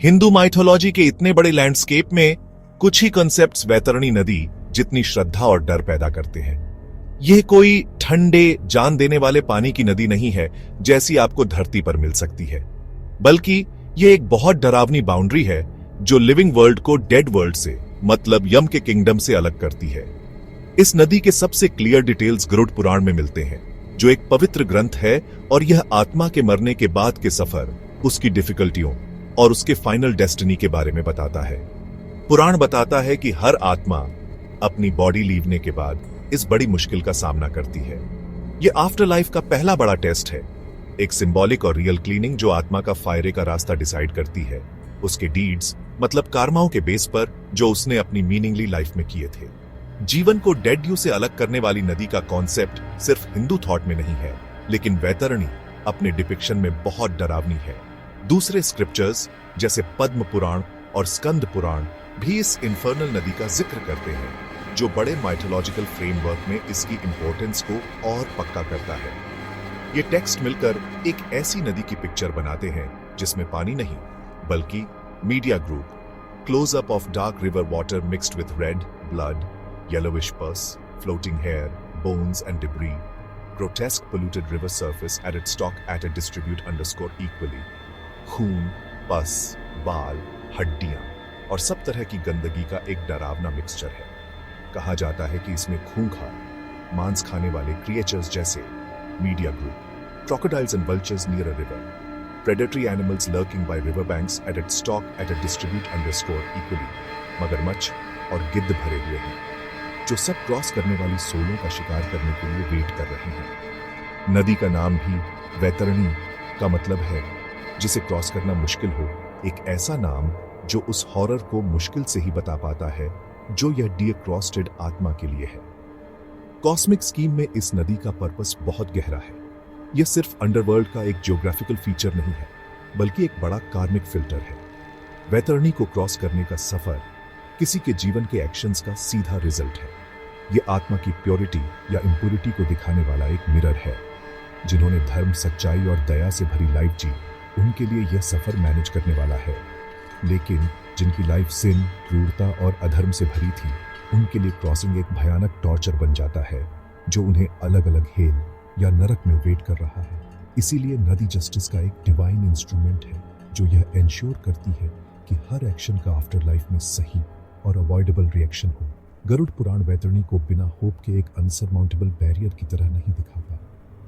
Hindu mythology के इतने बड़े लैंडस्केप में कुछ ही कॉन्सेप्ट्स वैतरणी नदी जितनी श्रद्धा और डर पैदा करते हैं। यह कोई ठंडे जान देने वाले पानी की नदी नहीं है जैसी आपको धरती पर मिल सकती है, बल्कि यह एक बहुत डरावनी बाउंड्री है जो लिविंग वर्ल्ड को डेड वर्ल्ड से, मतलब यम के किंगडम से अलग करती है। इस नदी के सबसे क्लियर डिटेल्स गरुड़ पुराण में मिलते हैं, जो एक पवित्र ग्रंथ है और यह आत्मा के मरने के बाद के सफर, उसकी डिफिकल्टियों और उसके फाइनल डेस्टिनी के बारे में बताता है। पुराण बताता है कि हर आत्मा अपनी बॉडी लीवने के बाद इस बड़ी मुश्किल का सामना करती है। यह आफ्टर लाइफ का पहला बड़ा टेस्ट है, एक सिंबॉलिक और रियल क्लीनिंग जो आत्मा का फायरे का रास्ता डिसाइड करती है, उसके डीड्स मतलब कर्माओं के बेस पर जो उसने अपनी मीनिंगली लाइफ में किए थे। जीवन को डेड यू से अलग करने वाली नदी का कॉन्सेप्ट सिर्फ हिंदू थॉट में नहीं है, लेकिन वैतरणी अपने डिपिक्शन में बहुत डरावनी है। दूसरे स्क्रिप्चर्स जैसे पद्म पुराण और स्कंद पुराण भी इस इन्फर्नल नदी का जिक्र करते हैं, जो बड़े माइथोलॉजिकल फ्रेमवर्क में इसकी इंपॉर्टेंस को और पक्का करता है। ये टेक्स्ट मिलकर एक ऐसी नदी की पिक्चर बनाते हैं जिसमें पानी नहीं बल्कि media group, close-up of dark river water mixed with red, blood, yellowish pus, floating hair, bones and debris, grotesque polluted river surface at its stock at a distribute underscore equally, खून, पस, बाल, हड्डियां और सब तरह की गंदगी का एक डरावना मिक्सचर है। कहा जाता है कि इसमें खूंखार, मांस खाने वाले क्रिएचर्स जैसे media group, crocodiles and vultures near a river, predatory animals lurking by riverbanks at its stock at a distribute underscore equally, मगरमच्छ और गिद्ध भरे हुए हैं, जो सब क्रॉस करने वाली सोलों का शिकार करने के लिए वेट कर रहे हैं। नदी का नाम भी वैतरणी का मतलब है जिसे क्रॉस करना मुश्किल हो, एक ऐसा नाम जो उस हॉरर को मुश्किल से ही बता पाता है जो यह डियर क्रॉस्टेड आत्मा के लिए है। कॉस्मिक स्कीम में इस नदी का पर्पस बहुत गहरा है। यह सिर्फ अंडरवर्ल्ड का एक ज्योग्राफिकल फीचर नहीं है, बल्कि एक बड़ा कार्मिक फिल्टर है। वैतरणी को क्रॉस करने का सफर किसी के जीवन के एक्शंस का सीधा रिजल्ट है। यह आत्मा की प्योरिटी या इंप्योरिटी को दिखाने वाला एक मिरर है। जिन्होंने धर्म, सच्चाई और दया से भरी लाइफ जी, उनके लिए यह सफर मैनेज करने वाला है, लेकिन जिनकी लाइफ सिन, क्रूरता और अधर्म से भरी थी, उनके लिए क्रॉसिंग एक भयानक टॉर्चर बन जाता है जो उन्हें अलग अलग हेल या नरक में वेट कर रहा है। इसीलिए नदी जस्टिस का एक डिवाइन इंस्ट्रूमेंट है जो यह एंश्योर करती है कि हर एक्शन का आफ्टर लाइफ में सही और अवॉइडेबल रिएक्शन हो। गरुड़ पुराण वैतरणी को बिना होप के एक अनसरमाउंटेबल बैरियर की तरह नहीं दिखाता।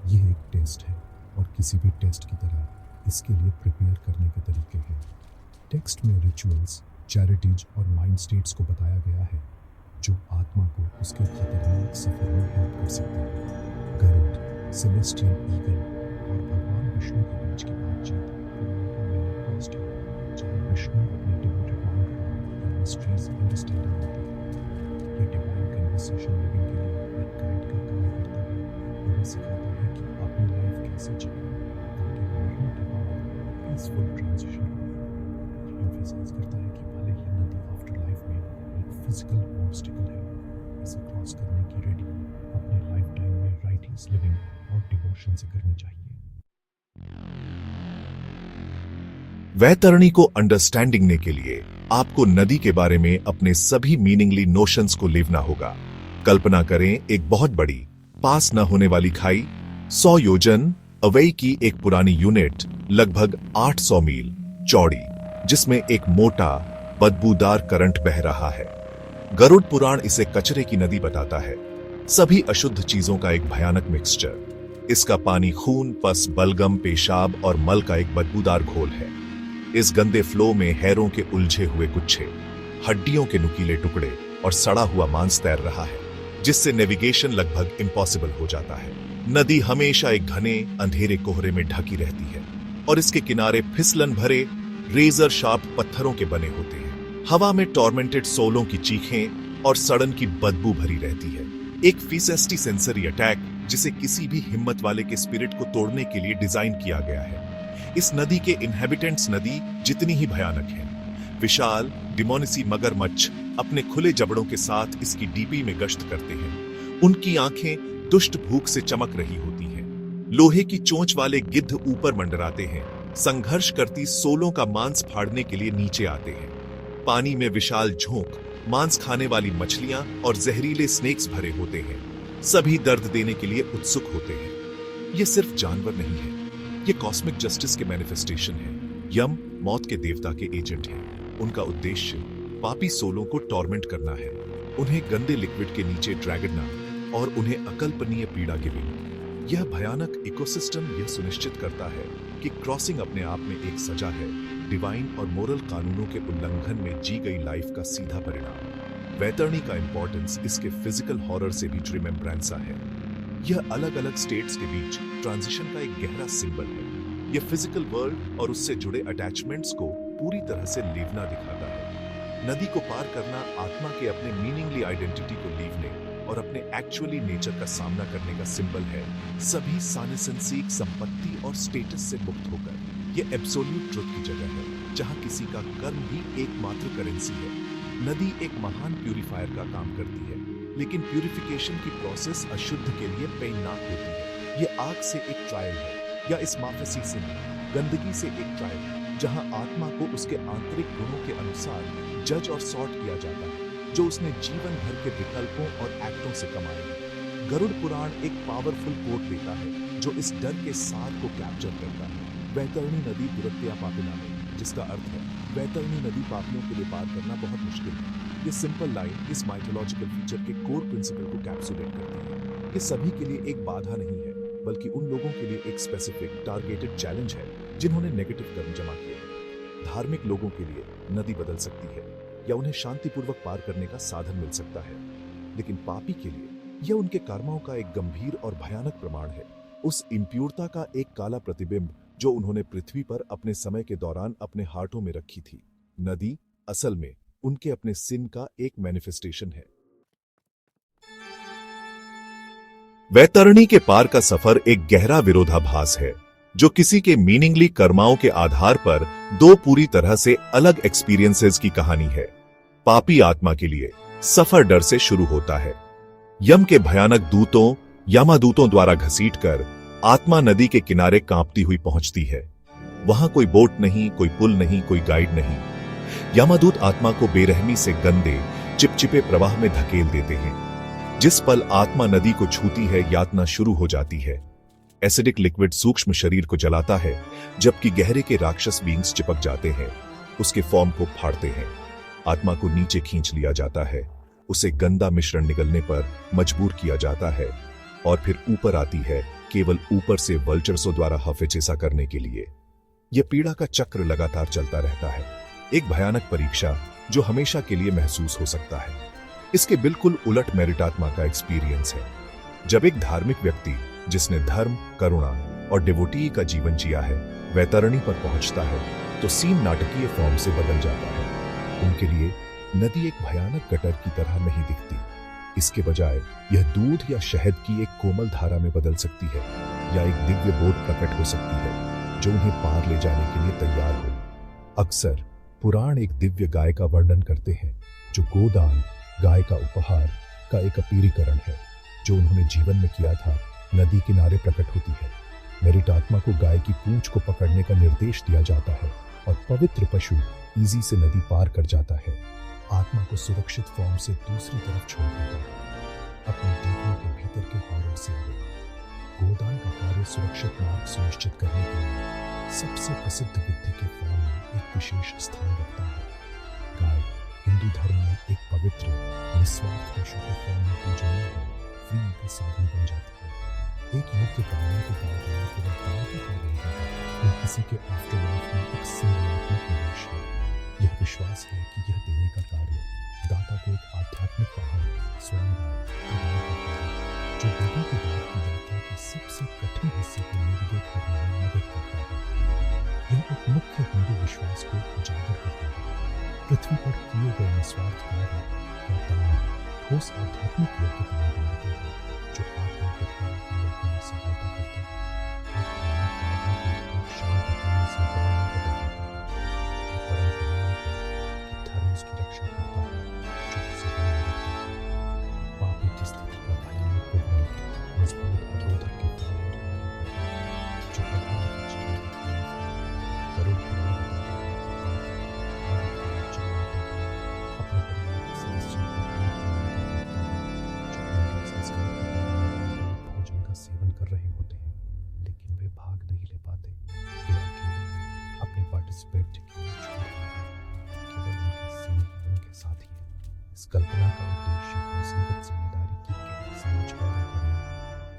यह एक टेस्ट है और किसी भी टेस्ट की तरह इसके लिए प्रिपेयर करने के तरीके हैं। टेक्स्ट में रिचुअल्स, चैरिटीज और माइंड स्टेट्स को बताया गया है जो आत्मा को उसके खतरनाक सफर में हेल्प कर सकते हैं। गरुड़, सेलेस्टियल ईगल और भगवान विष्णु के बीच की बातचीत मैनिफेस्ट है, जहाँ विष्णु अपने डिवोटेड माउंट का मिस्ट्रीज अंडरस्टैंडिंग होती है। ये डिवाइन कन्वर्सेशन लिविंग के लिए एक गाइड का काम करता है। हमें सिखाता है कि अपनी लाइफ कैसे जिए ताकि मरने के बाद पीसफुल ट्रांजिशन हो। ये एम्फसाइज करता है कि भले ही नदी आफ्टर लाइफ में एक फिजिकल ऑब्स्टिकल है, इसे क्रॉस करने की रेडी अपने लाइफ टाइम में राइटियस लिविंग और डिवोशन से करनी चाहिए। वैतरणी को अंडरस्टैंड करने के लिए आपको नदी के बारे में अपने सभी मीनिंगली नोशंस को लिखना होगा। कल्पना करें एक बहुत बड़ी, पास न होने वाली खाई, 100 योजन अवे की एक पुरानी यूनिट लगभग 800 मील चौड़ी, जिसमें एक मोटा बदबूदार करंट बह रहा है। गरुड़ पुराण इसे कचरे की नदी बताता है, सभी अशुद्ध चीजों का एक भयानक मिक्सचर। इसका पानी खून, पस, बलगम, पेशाब और मल का एक बदबूदार घोल है। इस गंदे फ्लो में हैरों के उलझे हुए गुच्छे, हड्डियों के नुकीले टुकड़े और सड़ा हुआ मांस तैर रहा है, जिससे नेविगेशन लगभग इम्पॉसिबल हो जाता है। नदी हमेशा एक घने अंधेरे कोहरे में ढकी रहती है और इसके किनारे फिसलन भरे रेजर शार्प पत्थरों के बने होते हैं। हवा में टॉर्मेंटेड सोलों की चीखें और सड़न की बदबू भरी रहती है। एक फीसेस्टी सेंसरी अटैक जिसे किसी भी हिम्मत वाले के स्पिरिट को तोड़ने के लिए डिजाइन किया गया है। इस नदी के इनहेबिटेंट्स नदी जितनी ही भयानक है। विशाल डिमोनिसी मगरमच्छ अपने खुले जबड़ों के साथ इसकी डीपी में गश्त करते हैं। उनकी आंखें दुष्ट भूख से चमक रही होती हैं। लोहे की चोंच वाले गिद्ध ऊपर मंडराते हैं, संघर्ष करती सोलों का मांस फाड़ने के लिए नीचे आते हैं। पानी में विशाल झोंक, मांस खाने वाली मछलियां और जहरीले स्नेक्स भरे होते हैं। सभी दर्द देने के लिए उत्सुक होते हैं। ये सिर्फ जानवर नहीं है, ये कॉस्मिक जस्टिस के मैनिफेस्टेशन है। यम मौत के देवता के एजेंट हैं। उनका उद्देश्य पापी सोलों को टॉर्मेंट करना है, उन्हें गंदे लिक्विड के नीचे ड्रैगना और उन्हें अकल्पनीय पीड़ा गिवें। यह भयानक इकोसिस्टम यह सुनिश्चित करता है कि क्रॉसिंग अपने आप में एक सजा है, डिवाइन और मोरल कानूनों के उल्लंघन में जी गई लाइफ का सीधा परिणाम। वैतरणी का इंपॉर्टेंस इसके फिजिकल हॉरर से भी रिमेम्ब्रेंस है। यह अलग अलग स्टेट्स के बीच ट्रांजिशन का एक गहरा सिंबल है। यह फिजिकल वर्ल्ड और उससे जुड़े अटैचमेंट्स को पूरी तरह से लीवना दिखाता है। नदी को पार करना आत्मा के अपने मीनिंगली आइडेंटिटी को लीवने और अपने एक्चुअली नेचर का सामना करने का सिंबल है। सभी सानिसेंसिक संपत्ति और स्टेटस से मुक्त होकर यह एब्सोल्यूट ट्रुथ की जगह है, जहां किसी का कर्म ही एकमात्र करेंसी है। नदी एक महान प्यूरिफायर का काम करती है, लेकिन प्यूरिफिकेशन की प्रोसेस अशुद्ध के लिए पेननाक होती है। यह आग से एक ट्रायल है, या इस माफसी से गंदगी से एक ट्रायल, जहां आत्मा को उसके आंतरिक गुणों के अनुसार जज और सॉर्ट किया जाता है, जो उसने जीवन भर के विकल्पों और एक्टों से कमाए हैं। गरुड़ पुराण एक पावरफुल कोट देता है, जो इस डर के साथ को कैप्चर करता है। वैतरणी नदी दुरत्या पापिनामे, जिसका अर्थ है वैतरणी नदी पापियों के लिए पार करना बहुत मुश्किल है। ये सिंपल लाइन इस माइथोलॉजिकल फीचर के कोर प्रिंसिपल को कैप्सुलेट करती है। ये सभी के लिए एक बाधा नहीं है, बल्कि उन लोगों के लिए एक स्पेसिफिक टारगेटेड चैलेंज है जिन्होंने नेगेटिव कर्म जमा किए हैं। धार्मिक लोगों के लिए नदी बदल सकती है या उन्हें शांतिपूर्वक पार करने का साधन मिल सकता है, लेकिन पापी के लिए यह उनके कर्मों का एक गंभीर और भयानक प्रमाण है, उस इम्प्योरता का एक काला प्रतिबिंब जो उन्होंने पृथ्वी पर अपने समय के दौरान अपने हाथों में रखी थी। नदी असल में उनके अपने सिन का एक मैनिफेस्टेशन है। वैतरणी के पार का सफर एक गहरा विरोधाभास है, जो किसी के मीनिंगली कर्माओं के आधार पर दो पूरी तरह से अलग एक्सपीरियंसेस की कहानी है। पापी आत्मा के लिए सफर डर से शुरू होता है। यम के भयानक दूतों यमादूतों द्वारा घसीटकर आत्मा नदी के किनारे कांपती हुई पहुंचती है। वहां कोई बोट नहीं, कोई पुल नहीं, कोई गाइड नहीं। यमादूत आत्मा को बेरहमी से गंदे चिपचिपे प्रवाह में धकेल देते हैं। जिस पल आत्मा नदी को छूती है, यातना शुरू हो जाती है। एसिडिक लिक्विड सूक्ष्म शरीर को जलाता है, जबकि गहरे के राक्षस बींग्स चिपक जाते हैं, उसके फॉर्म को फाड़ते हैं। आत्मा को नीचे खींच लिया जाता है, उसे गंदा मिश्रण निगलने पर मजबूर किया जाता है और फिर ऊपर आती है, केवल ऊपर से वल्चर्सों द्वारा हफेचेसा करने के लिए। यह पीड़ा का चक्र लगातार चलता रहता है, एक भयानक परीक्षा जो हमेशा के लिए महसूस हो सकता है। इसके बिल्कुल उलट मेरिटात्मा का एक्सपीरियंस है। जब एक धार्मिक व्यक्ति जिसने धर्म, करुणा और डिवोटी का जीवन जिया है, वैतरणी पर पहुंचता है, तो सीन नाटकीय फॉर्म से बदल जाता है। उनके लिए नदी एक भयानक गटर की तरह नहीं दिखती। इसके बजाय यह दूध या शहद की एक कोमल धारा में बदल सकती है, या एक दिव्य बोट प्रकट हो सकती है जो उन्हें पार ले जाने के लिए तैयार हो। अक्सर पुराण एक दिव्य गाय का वर्णन करते हैं, जो गोदान, गाय का उपहार का एक अपीरीकरण है, जो उन्होंने जीवन में किया था, नदी किनारे प्रकट होती है। मेरिटात्मा को गाय की पूंछ को पकड़ने का निर्देश दिया जाता है और पवित्र पशु ईजी से नदी पार कर जाता है, आत्मा को सुरक्षित फॉर्म से दूसरी तरफ छोड़ देता है। अपने डीपों के भीतर के हॉरर से हुए गोदान का कार्य सुरक्षित मार्ग सुनिश्चित करने के लिए सबसे प्रसिद्ध विधि के फॉर्म में एक विशेष स्थान रखता है। गाय हिंदू धर्म में एक पवित्र निस्वार्थ पशु के फॉर्म में पूजनीय है, फ्री का साधन बन जाती है। एक युग के कारणों के बाद में केवल दान का कार्य नहीं है, यह किसी के आफ्टर लाइफ में एक सिंबॉलिक निवेश है। यह विश्वास है कि यह देने का कार्य दाता को एक आध्यात्मिक वाहन स्वयं प्रदान करता है, जो बेटी के बाद की यात्रा के सबसे कठिन हिस्से को निर्देश करने में मदद करता है। यह एक मुख्य हिंदू विश्वास को उजागर करता है। पृथ्वी पर किए गए निस्वार्थ कार्य और दान ठोस आध्यात्मिक योग्यता बनाते हैं, जो आत्मा को पूरा करने में सहायता करता है। एक भयानक बाधा को एक शांत होने से बड़ा बदल देता है। परंपराओं को धर्म उसकी रक्षा करता है, जो उसे बनाए रखता है। पापी की स्थिति का भयानक विवरण मजबूत अवरोधक के फॉर्म कार्य करता है, जो प्रधान का जीवन कल्पना का उद्देश्य अपनी संगत जिम्मेदारी की गहरी समझ पैदा करना है।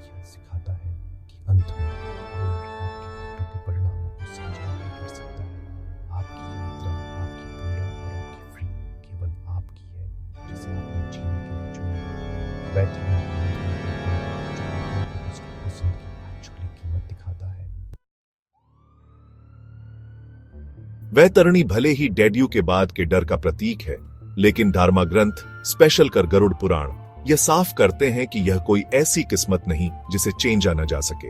यह सिखाता है कि अंत में कोई आपके एक्टों के परिणामों को समझा नहीं कर सकता है। आपकी यात्रा, आपकी पीड़ा और आपकी फ्री केवल आपकी है, जिसे आपने जीने के लिए चुना है। बेहतरीन जो आपको उसकी पसंद की एक्चुअली कीमत दिखाता है। वैतरणी भले ही डेड्यू के बाद के डर का प्रतीक है, लेकिन धर्मा ग्रंथ स्पेशल कर गरुड़ पुराण यह साफ करते हैं कि यह कोई ऐसी किस्मत नहीं जिसे चेंजा न जा सके।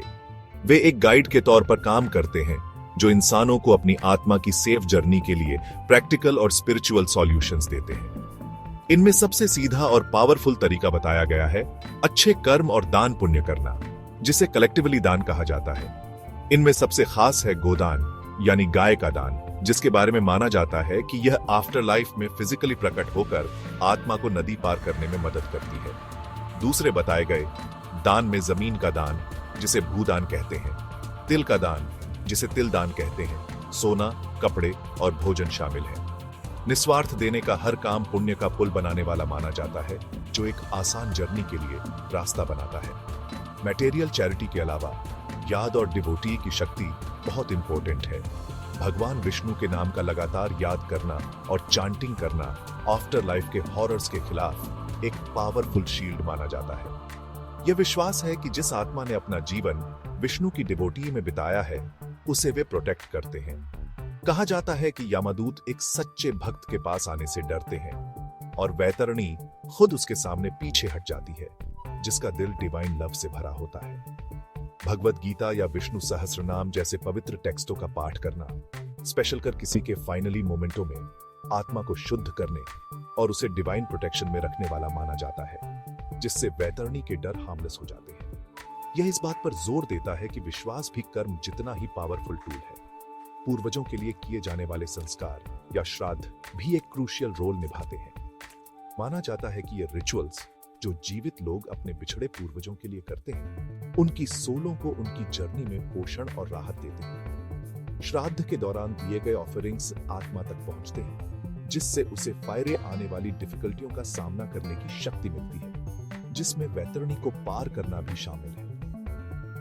वे एक गाइड के तौर पर काम करते हैं जो इंसानों को अपनी आत्मा की सेफ जर्नी के लिए प्रैक्टिकल और स्पिरिचुअल सॉल्यूशंस देते हैं। इनमें सबसे सीधा और पावरफुल तरीका बताया गया है अच्छे कर्म और दान पुण्य करना, जिसे कलेक्टिवली दान कहा जाता है। इनमें सबसे खास है गोदान यानी गाय का दान, जिसके बारे में माना जाता है कि यह आफ्टर लाइफ में फिजिकली प्रकट होकर आत्मा को नदी पार करने में मदद करती है। दूसरे बताए गए दान में जमीन का दान, जिसे भूदान कहते हैं, तिल का दान, जिसे तिल दान कहते हैं, सोना, कपड़े और भोजन शामिल है। निस्वार्थ देने का हर काम पुण्य का पुल बनाने वाला माना जाता है, जो एक आसान जर्नी के लिए रास्ता बनाता है। मटेरियल चैरिटी के अलावा याद और डिवोटी की शक्ति बहुत इंपॉर्टेंट है। भगवान विष्णु के नाम का लगातार याद करना और चांटिंग करना आफ्टर लाइफ के हॉरर्स के खिलाफ एक पावरफुल शील्ड माना जाता है। यह विश्वास है कि जिस आत्मा ने अपना जीवन विष्णु की डिवोटी में बिताया है, उसे वे प्रोटेक्ट करते हैं। कहा जाता है कि यमदूत एक सच्चे भक्त के पास आने से डरते हैं और वैतरणी खुद उसके सामने पीछे हट जाती है, जिसका दिल डिवाइन लव से भरा होता है। भगवत गीता या विष्णु सहस्त्रनाम जैसे पवित्र टेक्स्टों का पाठ करना, स्पेशल कर किसी के फाइनली मोमेंटों में आत्मा को शुद्ध करने और उसे डिवाइन प्रोटेक्शन में रखने वाला माना जाता है, जिससे वैतरणी के डर हार्मलेस हो जाते हैं। यह इस बात पर जोर देता है कि विश्वास भी कर्म जितना ही पावरफुल टूल है। पूर्वजों के लिए किए जाने वाले संस्कार या श्राद्ध भी एक क्रूशियल रोल निभाते हैं। माना जाता है कि ये रिचुअल्स जो जीवित लोग अपने बिछड़े पूर्वजों के लिए करते हैं, उनकी सोलों को उनकी जर्नी में पोषण और राहत देते हैं। श्राद्ध के दौरान दिए गए ऑफरिंग्स आत्मा तक पहुंचते हैं, जिससे उसे फायरे आने वाली डिफिकल्टियों का सामना करने की शक्ति मिलती है, जिसमें वैतरणी को पार करना भी शामिल है।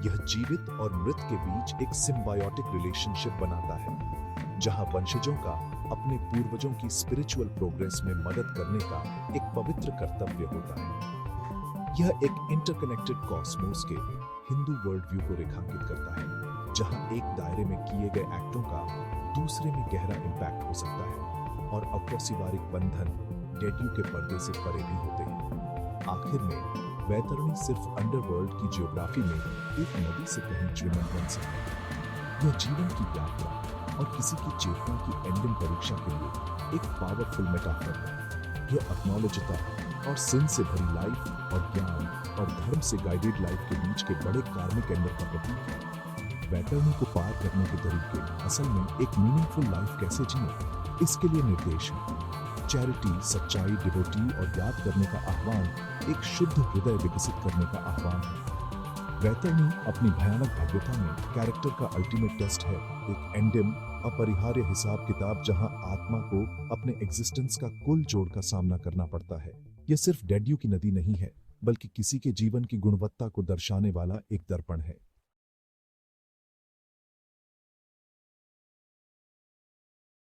यह जीवित और मृत के बीच एक सिम्बायोटिक रिलेशनशिप बनाता है, जहां वंशजों का अपने पूर्वजों की स्पिरिचुअल प्रोग्रेस में मदद करने का एक पवित्र कर्तव्य होता है। यह एक इंटरकनेक्टेड कॉस्मोस के हिंदू वर्ल्ड व्यू को रेखांकित करता है, जहां एक दायरे में किए गए एक्टों का दूसरे में गहरा इम्पैक्ट हो सकता है और अपारिवारिक बंधन डेड्यू के पर्दे से परे भी होते हैं। आखिर में वैतरणी सिर्फ अंडरवर्ल्ड की जियोग्राफी में एक नदी से कहीं श्रीमंत बन सकती है। यह जीवन की यात्रा और किसी की चेतना की एंडिंग परीक्षा के लिए एक पावरफुल मेटाफर है। यह एक्नॉलेजता और सिन से भरी लाइफ और ज्ञान और धर्म से गाइडेड लाइफ के बीच के बड़े कार्मिक एंडर का प्रतीक है। वैतरणी को पार करने के तरीके असल में एक मीनिंगफुल लाइफ कैसे जिए, इसके लिए निर्देश है। चैरिटी, सच्चाई, डिवोटी और याद करने का आह्वान एक शुद्ध हृदय विकसित करने का आह्वान है। वैतरणी अपनी भयानक भव्यता में कैरेक्टर का अल्टीमेट टेस्ट है, एक एंडिम अपरिहार्य हिसाब किताब जहां आत्मा को अपने एग्जिस्टेंस का कुल जोड़ का सामना करना पड़ता है। यह सिर्फ डेड्यू की नदी नहीं है, बल्कि किसी के जीवन की गुणवत्ता को दर्शाने वाला एक दर्पण है।